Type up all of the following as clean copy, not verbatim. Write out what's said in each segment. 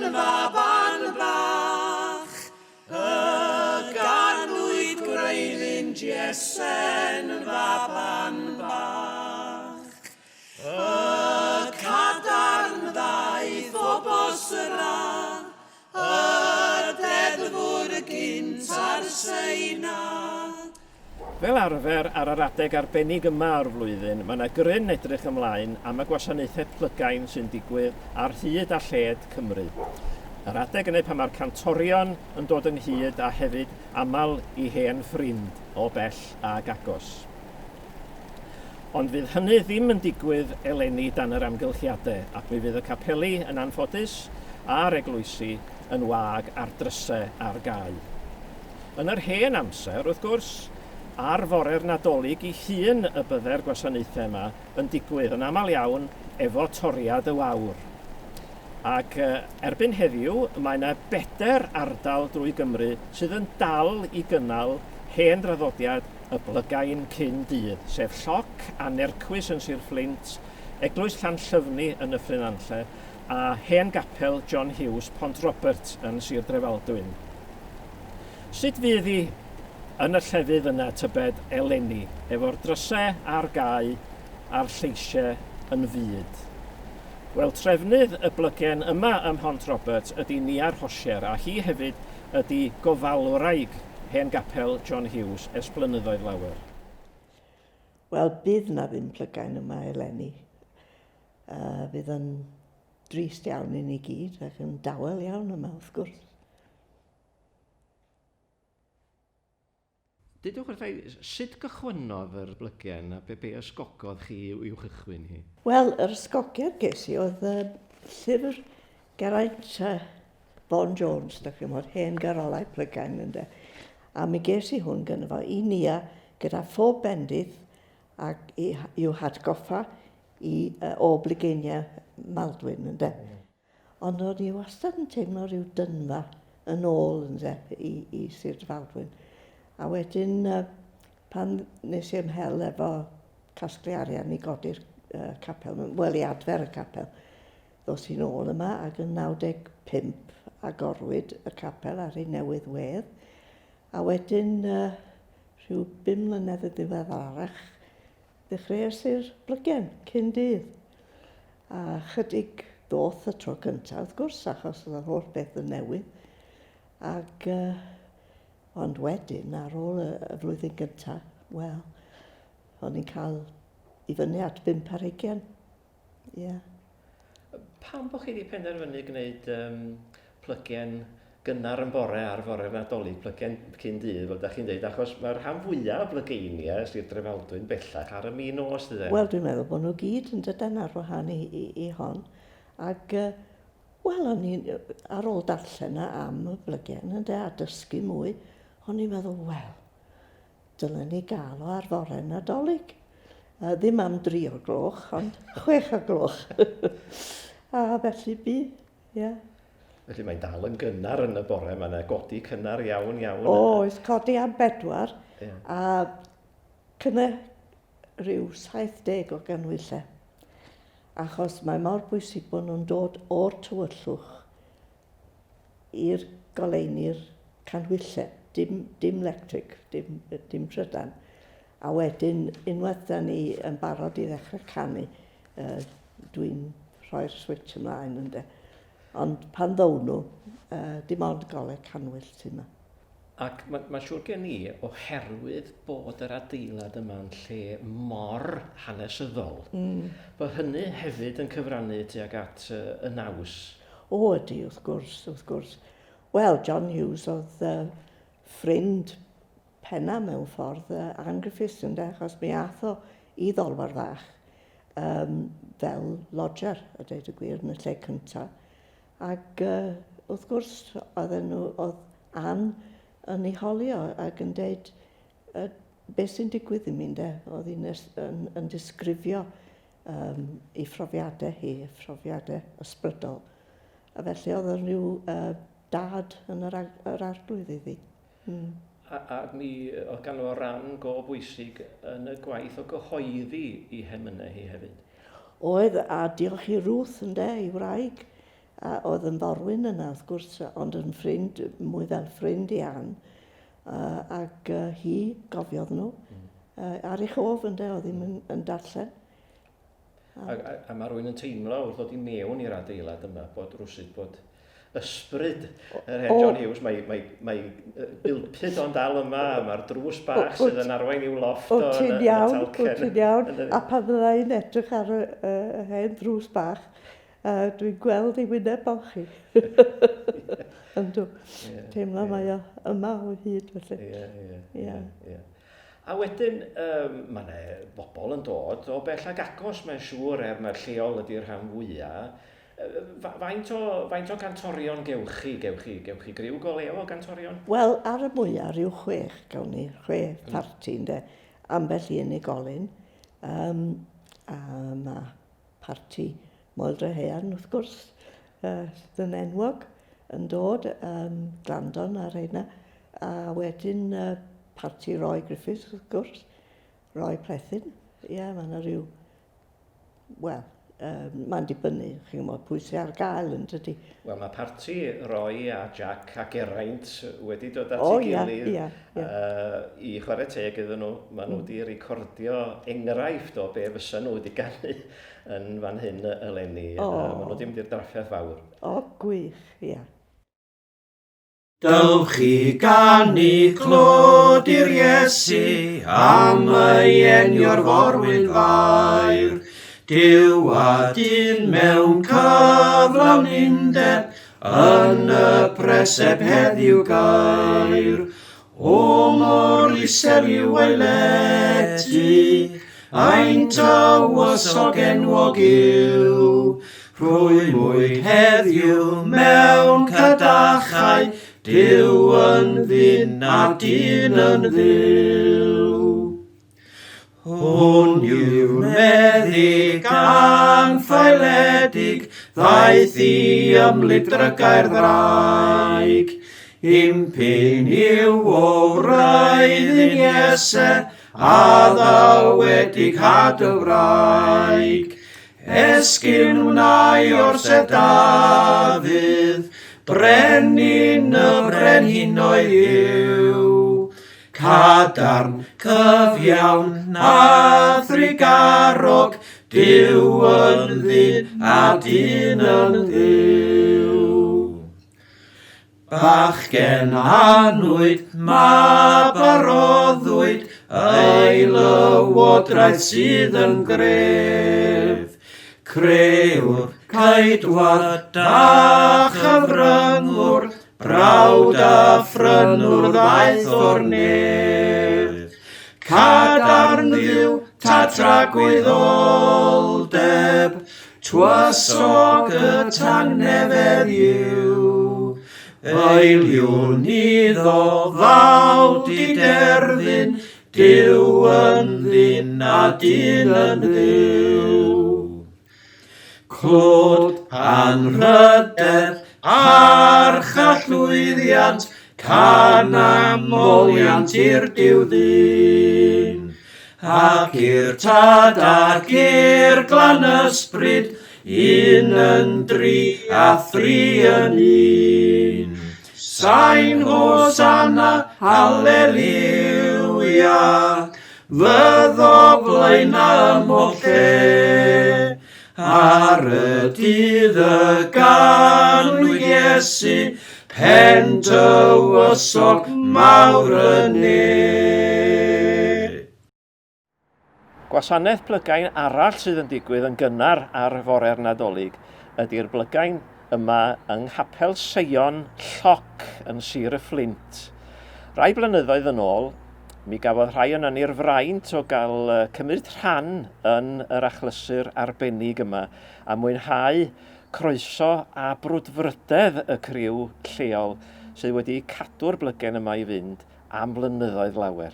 yn faban bach, y ganwyd gwreiddyn Jesen yn faban bach. Y cadarn ddaeth o Bosra, y deddfwr gynta'r Seinad. Fel arfer ar yr adeg arbennig yma o'r flwyddyn, mae yna gryn edrych ymlaen am y gwasanaethau Plygein sy'n digwydd ar hyd a lled Cymru. Yr adeg yna pan mae'r cantorion yn dod ynghyd a hefyd aml i hen ffrind o bell ag agos. Ond fydd hynny ddim yn digwydd eleni dan yr amgylchiadau ac mi fydd y capeli yn anffodus a'r eglwysi yn wag ar drysau ar gau. Yn yr hen amser, wrth gwrs, ar fore'r Nadolig I hun y bydde'r gwasanaethau yma yn digwydd yn aml iawn efo toriad y wawr. Ac erbyn heddiw, mae yna 4 ardal drwy Gymru sydd yn dal I gynnal hen draddodiad y Plygein cyn dydd, sef Lloc a Nercwys yn Sir Fflint, Eglwys Llanllyfni yn y Ffrynanlle a hen gapel John Hughes Pontrobert yn Sir Drefaldwyn. Sut fydd hi yn y llefydd yna tybed eleni, efo'r drysau a'r gau a'r lleisiau yn fyd? Wel, trefnydd y blygen yma ym Pontrobert ydy Niar Rhosier, a hi hefyd ydy gofalwraig hen gapel John Hughes ers blynyddoedd lawer. Wel, bydd na ddim Plygein yma eleni. Bydd yn drist iawn I ni gyd ac yn dawel iawn yma, wrth gwrs. Dydwch wrthai, sut gychwynnodd yr blygen a be ysgogodd chi i'w chychwyn hi? Wel, yr ysgogiad ges I oedd llyfr Geraint Bon Jones, da chi'n modd, hen garolau Plygein ynddo. A mi ges I hwn gyda fo I nia gyda phob bendydd ac i'w hatgoffa o Plygeiniau Maldwyn ynddo. Ond oedd I wastad yn teimlo rhyw dynfa yn ôl ynddo I Sir Drefaldwyn. A wedyn, pan nes I ymhel efo casglu arian I godi'r capel, wel I adfer y capel, ddos I nôl yma ac yn 95 agorwyd y capel ar ei newydd wedd. A wedyn, rhyw 5 mlynedd y ddiweddarach, ddechreuais i'r blygen cyn dydd. A chydig ddoth y tro cyntaf, wrth gwrs, achos oedd yr holl beth yn newydd. Ac ond wedyn, ar ôl y flwyddyn gyntaf, wel, o'n i'n cael I fyny at 520. Yeah. Pam bod chi wedi penderfynu gwneud plygen gynnar yn bore ar fore'r Nadolig, plygen cyn dydd, fel da chi'n dweud, achos mae'r rhan fwyaf o Plygeiniau Sir Drefaldwyn bellach ar y mi nos, dydyn? Wel, dwi'n meddwl bod nhw gyd yn dydyn ar wahan I hon. Ac, wel, o'n i'n, ar ôl darllen am y blygen, a dysgu mwy, o'n i'n meddwl, wel, dylen ni gael o ar fore'r Nadolig. Ddim am 3 o'r gloch, ond 6 o'r gloch. A felly ie. Felly mae'n dal yn gynnar yn y bore, mae'n godi cynnar iawn. Oes, codi am 4, a cynna rhyw 70 o ganwylle. Achos mae mor bwysig bod nhw'n dod o'r tywyllwch i'r goleini'r canwylle. Dim electric, dim trydan. A wedyn, unwaith da ni yn barod I ddechrau canu, dwi'n rhoi'r switch ymlaen ynddo. Ond pan ddown nhw, dim ond golau canwyll sy'n yma. Ac mae'n siŵr gen I, oherwydd bod yr adeilad yma'n lle mor hanesyddol, bod hynny hefyd yn cyfrannu tuag at y naws. O, ydy, wrth gwrs. Wel, John Hughes oedd ffrind penna mewn ffordd Ann Griffiths ynddo, achos mi ath o I ddolfar fach fel lodger, a dweud y gwir, yn y lle cyntaf. Ac wrth gwrs, oedd Ann yn ei holio ac yn dweud beth sy'n digwydd I mi ynddo. Oedd hi'n yn disgrifio ei phrofiadau hi, phrofiadau ysbrydol. A felly oedd yn rhyw dad yn yr arglwydd iddi. A mi oedd gan o ran go bwysig yn y gwaith o gyhoeddi I hemynau hi hefyd. Oedd, a diolch I Ruth ynddo, I wraig. A oedd yn forwyn yna, wrth gwrs, ond yn ffrind, mwy fel ffrind Ieuan. Ac hi gofiodd nhw. Ar ei chof ynddo, oedd hi'n yn darllen. A mae rhywun yn teimlo wrth ddod i mewn i'r adeilad yma, bod rwsyd bod ysbryd yr hen John Hughes, mae bilpyd o'n dal yma, mae'r drws bach sydd yn arwain i'w loft o ti'n iawn, a pan fyddai'n edrych ar y hen drws bach, dwi'n gweld ei wyneb o chi. Yndw, teimlo mae o yma o hyd felly. A wedyn, mae bobl yn dod o bell ag agos, mae'n siŵr, mae'r lleol ydy'r rhan fwyaf. Faint o gantorion gewch chi griw go lew o gantorion? Wel, ar y mwyaf, rhyw 6, gawn ni, 6 parti, ynde, ambell i unigolyn. A mae parti Moel Hean, wrth gwrs, sydd yn enwog, yn dod, Glandon ar hynna, a wedyn parti Roy Griffiths, wrth gwrs, Roy Plethin. Ie, mae yna rhyw, wel, mae'n dibynnu, chi'n gwybod, pwy sy'n ar gael yn dydy. Wel, mae parti Roy a Jack a Geraint wedi dod at ei gilydd i chwarae teg iddyn nhw. Maen nhw wedi recordio enghraifft o be fysa nhw wedi ganu yn fan hyn eleni. Maen nhw wedi mynd i'r draffiaeth fawr. Gwych, ia. Dywch chi ganu clod i'r Iesu am ei enio'r forwyn fair. Diwad un mewn cyflawn undeb yn y preseb heddiw gair. O mor isel yw ei ledig, aint tywysog enwog yw. Rhwymwyd heddiw mewn cydachau, Dyw yn ddyn a dyn yn ddiw. Hwn yw'r meddyg anffeiledig, ddaeth i ymlid drygau'r ddraig. Impyn yw o raidd Iese, a ddawedig had y wraig. Esgyn wnau o'r sef Dafydd, brenin y brenhinoedd yw. Cadarn cyfiawn a thrigarog, Dyw yn ddyn a dyn yn ddiw. Bachgen anwyd ma baroddwyd, ei lywodraeth sydd yn gref. Crewr, caedwad a chyfryngwr, brawd a ffrynwr ddaeth o'r nef. Cadarn ddiw ta tragwyddoldeb, twysog y tangnefedd yw. Eiliwn iddo fawd i derfyn, Dyw yn ddyn a dyn yn ddiw. Clod anrhydedd a'r challwyddiant, can amoliant i'r diwddyn. Ac i'r tad ac i'r glan ysbryd, un yn dri a thri yn un. Sain hosanna, halleluia, fyddo blaena ym mhob lle. Ar y dydd y ganwyd Iesu, pen tywysog mawr y ne. Gwasanaeth Plygain arall sydd yn digwydd yn gynnar ar fore'r Nadolig ydy'r Plygain yma yng Capel Siôn, Lloc yn Sir y Fflint. Rai blynyddoedd yn ôl, mi gafodd rhai yna ni'r fraint o gael cymryd rhan yn yr achlysur arbennig yma a mwynhau croeso a brwdfrydedd y criw lleol sydd wedi cadw'r Plygain yma i fynd am blynyddoedd lawer.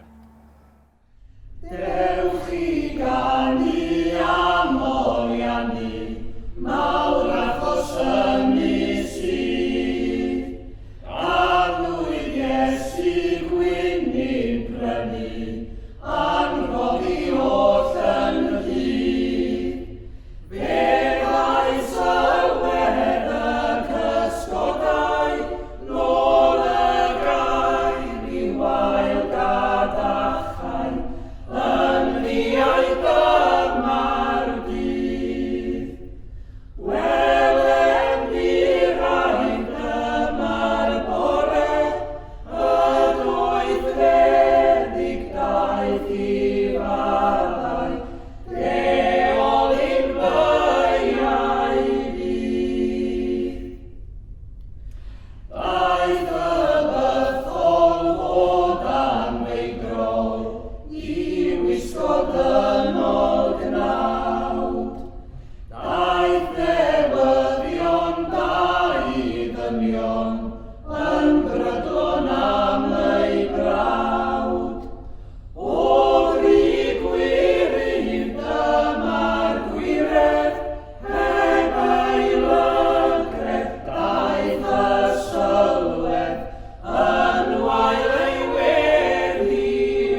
Dewch chi ganu amoliannu, mawr achos ynni sydd. Arnwyd Iesu gwynyn prynu, anrhoddi oll yn rhydd. Fe gais y wedder Sion, yn brydlon am ei brawd. O fri gwirif dyma'r gwiredd, heb ei lygredd daeth y sylwedd, yn wael ei wedi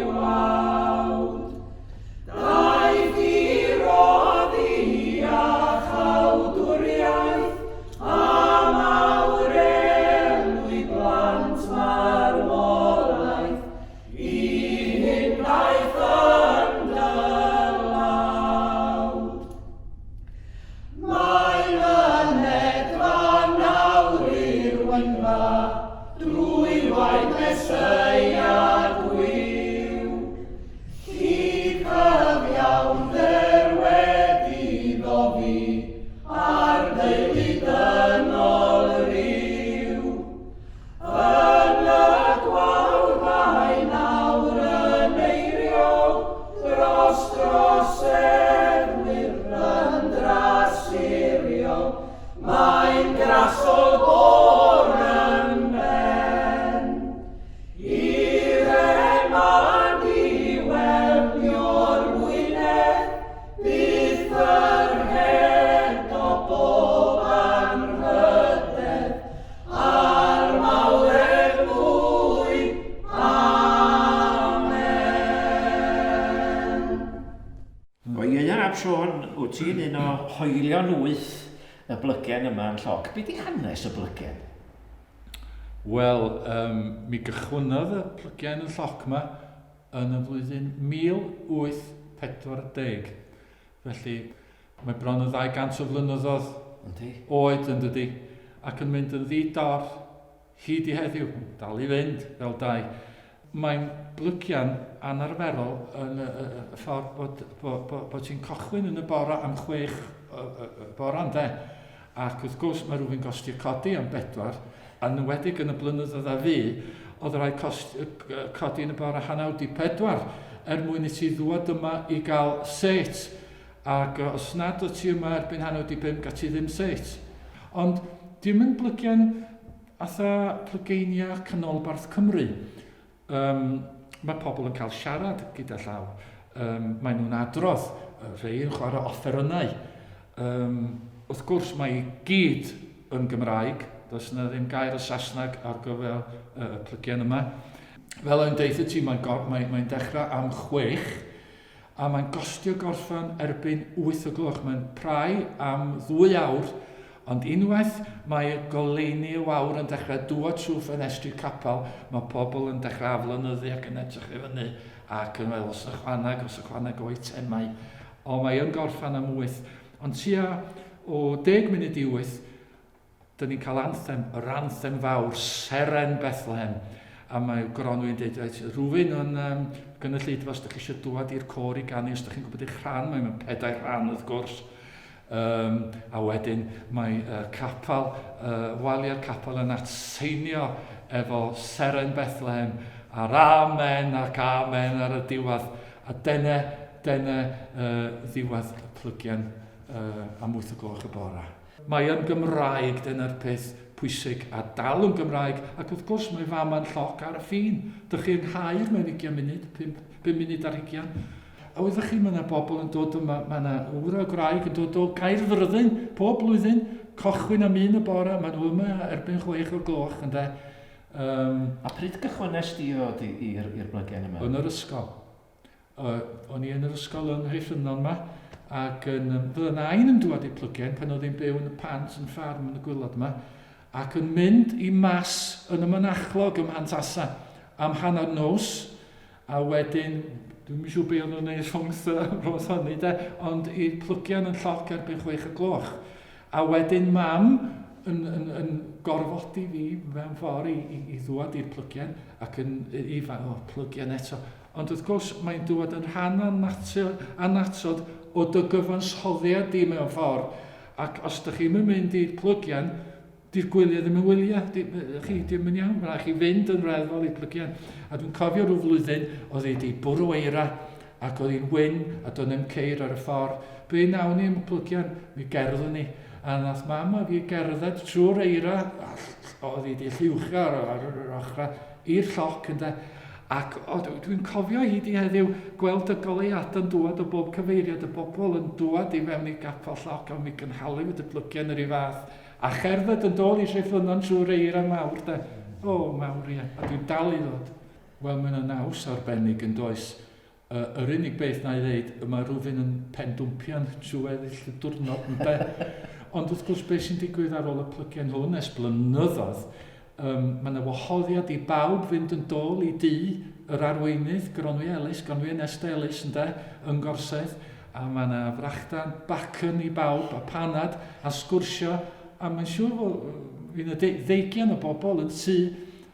wawd. Daeth i roddi a chawdwriaeth, a mawr enwi blant marwolaeth, i hyn daeth yn dylawd. Mae'n mynedfa nawr i'r wynfa, drwy waith Meseia gwyw. Lli cyfiawnder wedi ddofi, ar deulu dynol ryw. Yn y gwawrdau nawr yn eirio, dros erwyr yn drasirio, mae'n grasol bor yn ben. I'r emad i welnio'r wyneb, bydd yr het o bob anrhydedd, a'r mawr enwy. Amen. O Ieuan ab Siôn, wyt ti'n un o hoelion wyth y blygen yma yn Lloc. Be di hanes y blygen? Wel, mi gychwynnodd y plygen yn Lloc yma yn y flwyddyn 1840. Felly, mae bron o 200 o flynyddoedd oed yn dydi, ac yn mynd yn ddidor hyd i heddiw, dal i fynd fel dau. Mae'n blygian anarferol yn y ffordd bod ti'n cochwyn yn y bora am 6 bora ynde. Ac wrth gwrs mae rhywun gostio codi am 4, yn enwedig yn y blynyddoedd a fi, oedd rhaid codi yn y bora hanawd i 4, mwyn i ti ddwad yma i gael set. Ac os nad o ti yma erbyn hanawd i 5, ga ti ddim set. Ond dim yn blygian atha Plygeiniau canolbarth Cymru. Mae pobl yn cael siarad gyda llaw. Mae nhw'n adrodd, rhai yn chwarae offerynnau. Wrth gwrs mae i gyd yn Gymraeg, does yna ddim gair o Saesneg ar gyfer y plygian yma. Fel o'n deitha ti, mae'n dechrau am 6, a mae'n gostio gorffan erbyn 8 o gloch. Mae'n prai am 2 awr, ond unwaith mae y goleini y wawr yn dechrau dŵad trwy ffenestri Capel, mae pobl yn dechrau aflonyddu ac yn edrych i fyny ac yn meddwl os y chwaneg o'i temau. O mae yn gorffan am 8. Ond tua o 10 munud i 8, dyn ni'n cael anthem, yr anthem fawr, Seren Bethlehem. A mae gronwy'n dweud, rhywun yn gynulleidfa os ydych chi eisiau dŵad i'r cor i ganu, os ydych chi'n gwybod eich rhan, mae'n 4 rhan wrth gwrs. A wedyn mae Capel, waliau'r Capel yn atseinio efo Seren Bethlehem, a'r amen ac amen ar y diwedd. A dyna ddiwedd y plygian am 8 o gloch y bora. Mae yn Gymraeg, dyna'r peth pwysig, a dal yn Gymraeg, ac wrth gwrs mae fam yn Lloc ar y ffin. Dych chi'n hair mewn 20 munud, 5 munud ar 20. A wyddoch chi, mae yna bobl yn dod yma, mae yna wr o graig yn dod o Gaerfyrddin, pob blwyddyn, cochwyn am 1 y bora, mae nhw yma erbyn 6 o gloch, ynddo. A pryd gychwynes di ddod i'r blygen yma? Yn yr ysgol. O'n i yn yr ysgol yn Rhosier yma, ac fydda nain yn dŵad i'r plygen pan oedd hi'n byw yn y pant yn ffarm yn y gwylod yma, ac yn mynd i mas yn y mynachlog ym Mhantasa am hanner nos, a wedyn, dwi'n siŵr be o'n nhw'n neud rhwngth roedd hynny, ond i'r plygian yn Lloc erbyn 6 o gloch. A wedyn mam yn gorfodi fi mewn ffordd i ddwad i'r plygian ac yn plygian eto. Ond wrth gwrs mae'n dŵad yn rhan anatod o dy gyfansoddiad di mewn ffordd. Ac os ydych chi'n mynd i'r plygian, di'r gwyliau ddim yn wyliau. Chi ddim yn iawn, mae'n chi fynd yn reddfol i'r plygian. A dwi'n cofio rhyw flwyddyn, oedd hi wedi bwrw eira ac oedd hi'n wyn a do'n ddim ceir ar y ffordd. Be nawn ni yn y plygian, mi gerddon ni A nath mam a fi gerdded trwy'r eira, oedd hi di lliwchio ar yr ochr, i'r lloc ynde. Ac dwi'n cofio hyd i heddiw gweld y goleuad yn dŵad o bob cyfeiriad, y bobl yn dŵad i fewn i Capel Lloc a mi gynhalu fod y plygiau yn yr un fath. A cherdded yn dod i cyflwyno'n trwy'r eira mawr, de. O, mawr ie. A dwi'n dal i ddod. Wel, mae'n yna naws arbennig yn does. Yr unig beth na i ddeud, mae rhywun yn pendwmpian trwy edrych y diwrnod yn be. Ond wrth gwrs beth sy'n digwydd ar ôl y plygiau hwn ers blynyddoedd, mae yna wahoddiad i bawb fynd yn dôl i dŷ yr arweinydd, Gronwy Elis, Gronwy Nest Elis yn Gorsedd, a mae yna frachdan bacyn i bawb a panad a sgwrsio, a mae'n siŵr fod fydd y 20 o bobl yn tŷ,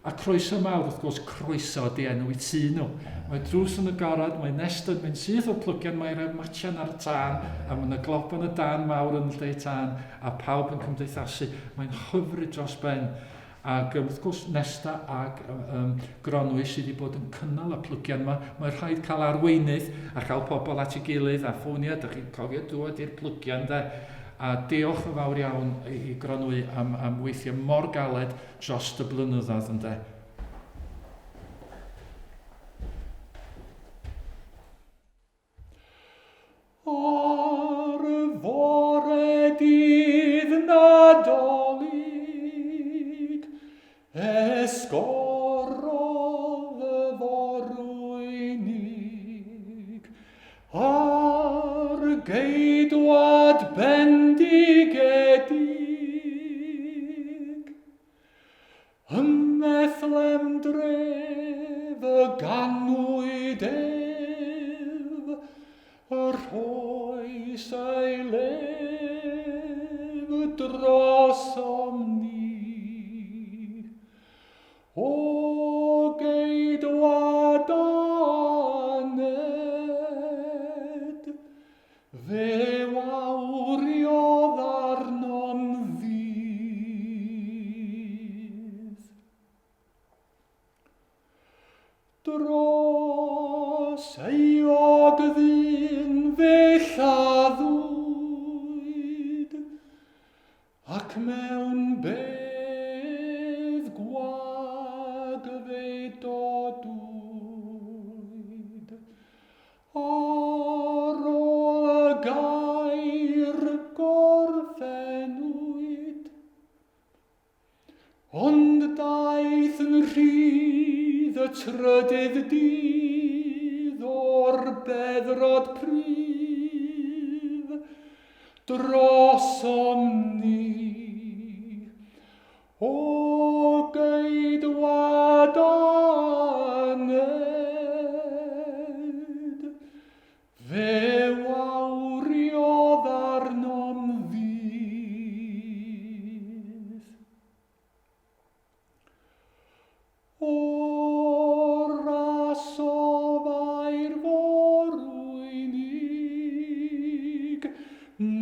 a croeso mawr, wrth gwrs croeso di enw i tŷ nhw. Mae drws yn y gorad, mae Nest yn mynd syth o'r plygien, mae'n matian ar y tân, a mae yna glop yn y dan mawr yn y lle tân, a pawb yn cymdeithasu. Mae'n hyfryd dros ben. Ac wrth gwrs Nesta ag Gronwy sydd wedi bod yn cynnal y plygien yma, mae'n rhaid cael arweinydd a chael pobl at ei gilydd a ffonia, ydych chi'n cofio dŵad i'r plygien de. A diolch yn fawr iawn i Gronwy am weithio mor galed dros y blynyddoedd ynde. Ar fore dydd Nadolig, esgorodd y forwynig, ar geidwad bendigedig, ymmethlem dref y ganwyd ef, yr oes ei lef dros omni. O geidwad aned, fe wawriodd arnom ddydd. Dros eog ddyn fe lladdwyd, ac mewn bedd gwag fe dodwyd. Ar ôl y gair gorffenwyd, ond daeth yn rhydd y trydydd dydd o'r beddrod prif dros omni. O geidwad aned, fe wawriodd arnom ddydd. O'r rasof a'r forwynig,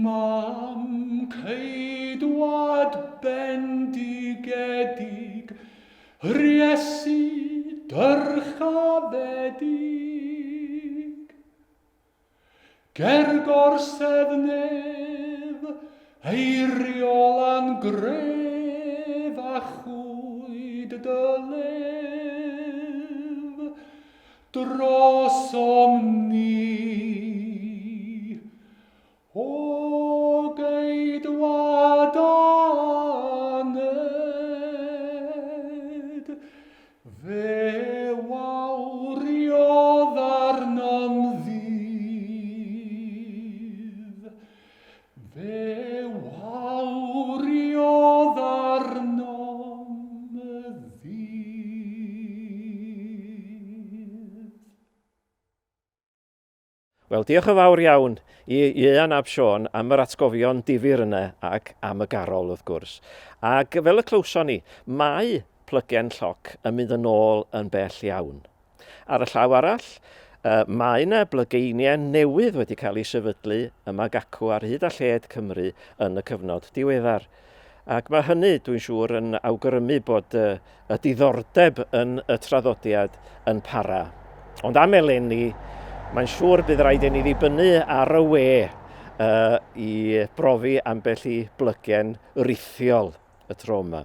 mam ceidwad bendigedig, Riesu dyrchafedig. Ger gorsedd nef, eiriol an gref a chwyd dylef, dros omni. O geidwad aned, fe wawriodd arnom ddydd. Fe wawriodd arnom ddydd. Wel, diolch yn fawr iawn i Ieuan a Siôn am yr atgofion difyr yna ac am y garol wrth gwrs. Ac fel y clywson ni, mae plygen Lloc yn mynd yn ôl yn bell iawn. Ar y llaw arall, mae yna Plygeiniau newydd wedi cael eu sefydlu yma acw ar hyd a lled Cymru yn y cyfnod diweddar. Ac mae hynny, dwi'n siŵr, yn awgrymu bod y diddordeb yn y traddodiad yn para. Ond am eleni, mae'n siŵr bydd rhaid i ni ddibynnu ar y we i brofi ambell i blygen rithiol y tro yma.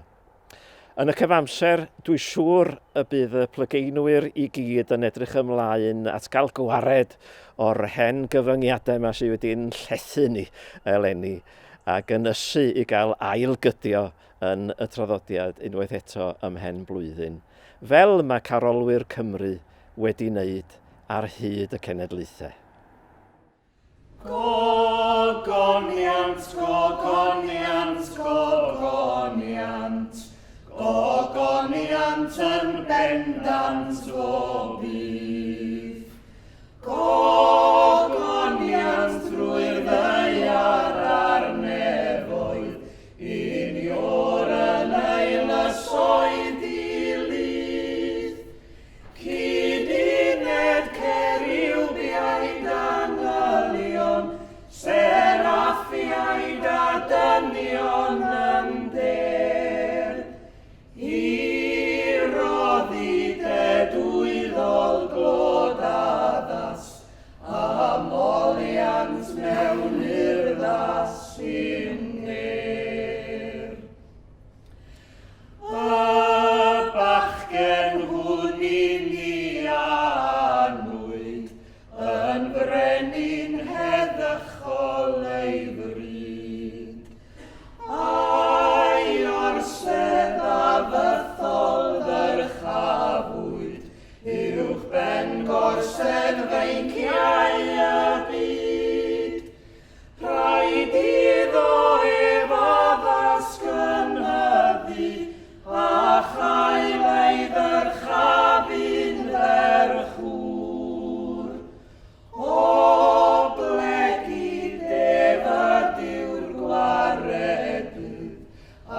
Yn y cyfamser, dwi'n siŵr y bydd y Plygeinwyr i gyd yn edrych ymlaen at gael gwared o'r hen gyfyngiadau yma sydd wedi'n llethu ni eleni ac yn ysu i gael ailgydio yn y traddodiad unwaith eto ymhen blwyddyn, fel mae carolwyr Cymru wedi wneud ar hyd y cenedlaethau. Gogoniant, gogoniant, gogoniant, gogoniant yn bendant o bydd. Gogoniant drwy'r ddeiar a'r nefoedd, unior yn eilysoedd i lydd. Cyduned ceriwbiaid anylion, seraffiaid a dynion yn der. I roddi dedwyddol glodaddas, a moliant mewn urddas sy'n ner. Y bachgen hwn i ni anwyd, yn frenin heddychol ei fryd. Ai orsedd a fythol ddyrchafwyd, uwch ben gorsedd feinciau y byd. Rhaid iddo efo ddasgynyddu, a chael ei ddyrchafu'n dderchwr. O blegu defyd yw'r gwaredydd, a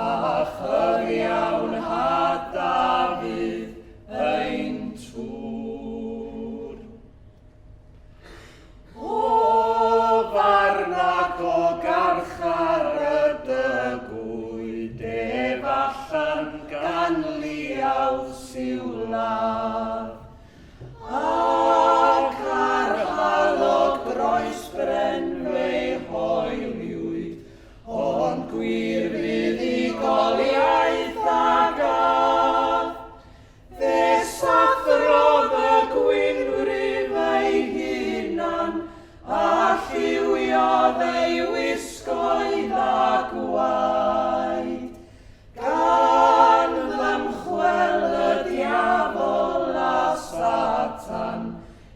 chyfiawn hadafydd ein tŵr. O farnag o garchar y dygwyd, efallan gan liaw siwlaf. Ac ar halog groes bren fe hoeliwyd, ond gwir fydd i goliaeth agaf. Fe sathrodd y gwynfrif ei hunan, a lliwiodd ei wisgoedd a gwaed. Gan ddymchwel y diafol a Satan,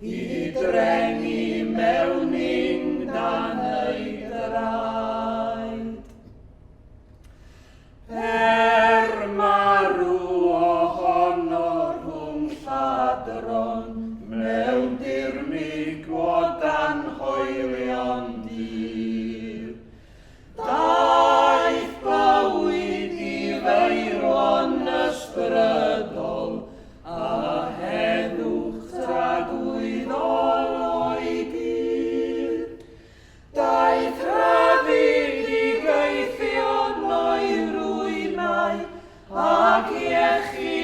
i drengi mewn undan ei draed. Marw ohono rhwng lladron, mewn dirmig o dan hoelion dir. Daeth bywyd i feiron ysbrydol, a heddwch tragwyddol o'i gyr. Daeth rhyfyd i geithion o'i rwynau, ac iechyd